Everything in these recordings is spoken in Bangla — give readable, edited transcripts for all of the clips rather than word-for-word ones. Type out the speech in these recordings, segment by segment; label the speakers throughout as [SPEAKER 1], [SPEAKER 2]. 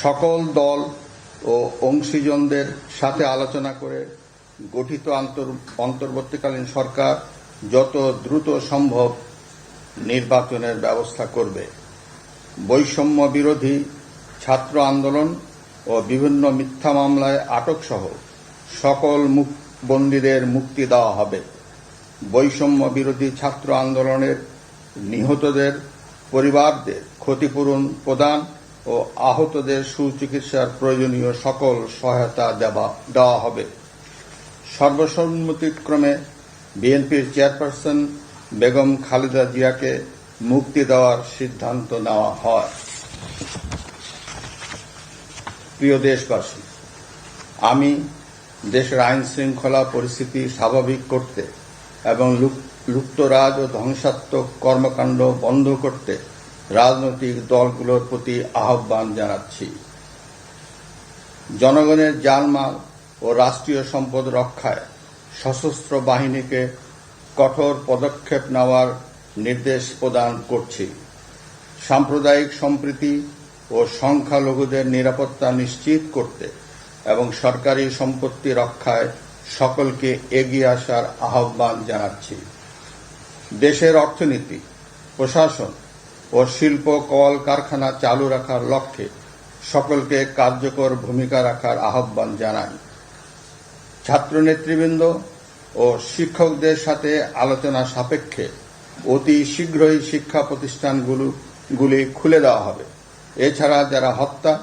[SPEAKER 1] সকল দল ও অংশীজনদের সাথে আলোচনা করে গঠিত অন্তর্বর্তীকালীন সরকার যত দ্রুত সম্ভব নির্বাচনের ব্যবস্থা করবে। বৈষম্য বিরোধী ছাত্র আন্দোলন ও বিভিন্ন মিথ্যা মামলায় আটক সহ সকল বন্দীদের মুক্তি দেওয়া হবে। বৈষম্য বিরোধী ছাত্র আন্দোলনের নিহতদের পরিবারদের ক্ষতিপূরণ প্রদান ও আহতদের সুচিকিৎসার প্রয়োজনীয় সকল সহায়তা দেওয়া হবে। সর্বসম্মতিক্রমে বিএনপির চেয়ারপারসন বেগম খালেদা জিয়াকে মুক্তি দেওয়ার সিদ্ধান্ত নেওয়া হয়। প্রিয় দেশবাসী, আমি দেশের আইন শৃঙ্খলা পরিস্থিতি স্বাভাবিক করতে এবং লুপ্তরাজ ও ধ্বংসাত্মক কর্মকাণ্ড বন্ধ করতে রাজনৈতিক দলগুলোর প্রতি আহ্বান জানাচ্ছি। জনগণের জানমাল ও রাষ্ট্রীয় সম্পদ রক্ষায় সশস্ত্র বাহিনীকে কঠোর পদক্ষেপ নেওয়ার নির্দেশ প্রদান করছি। সাম্প্রদায়িক সম্প্রীতি ও সংখ্যালঘুদের নিরাপত্তা নিশ্চিত করতে এবং সরকারি সম্পত্তি রক্ষায় সকলকে এগিয়ে আসার আহ্বান জানাচ্ছি। দেশের অর্থনীতি, প্রশাসন ও শিল্প কল কারখানা চালু রাখার লক্ষ্যে সকলকে কার্যকর ভূমিকা রাখার আহ্বান জানাই। ছাত্র নেতৃবৃন্দ ও শিক্ষকদের সাথে আলোচনা সাপেক্ষে অতি শীঘ্রই শিক্ষা প্রতিষ্ঠানগুলি খুলে দেওয়া হবে। এছাড়া যারা হত্যা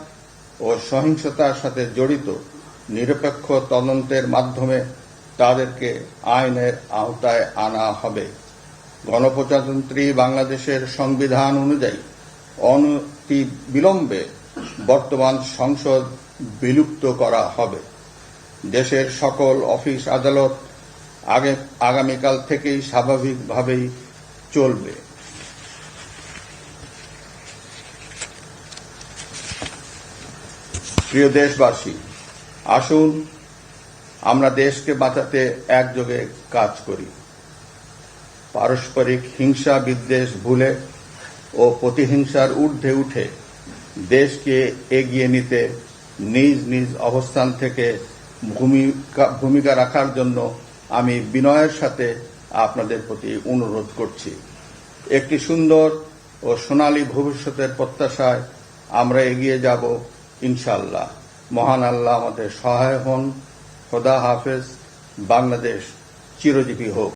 [SPEAKER 1] ও সহিংসতার সাথে জড়িত নিরপেক্ষ তদন্তের মাধ্যমে তাদেরকে আইনের আওতায় আনা হবে। গণপ্রজাতন্ত্রী বাংলাদেশের সংবিধান অনুযায়ী অনতিবিলম্বে বর্তমান সংসদ বিলুপ্ত করা হবে। দেশের সকল অফিস আদালত আগামীকাল থেকেই স্বাভাবিকভাবেই চলবে। প্রিয় দেশবাসী, আসুন আমরা দেশকে বাঁচাতে একযোগে কাজ করি। পারস্পরিক হিংসা বিদ্বেষ ভুলে ও প্রতিহিংসার ঊর্ধ্বে উঠে দেশকে এগিয়ে নিতে নিজ নিজ অবস্থান থেকে ভূমিকা রাখার জন্য আমি বিনয়ের সাথে আপনাদের প্রতি অনুরোধ করছি। একটি সুন্দর ও সোনালী ভবিষ্যতের প্রত্যাশায় আমরা এগিয়ে যাব ইনশাআল্লাহ। মহান আল্লাহ আমাদের সহায় হন। খোদা হাফেজ। বাংলাদেশ চিরজীবী হোক।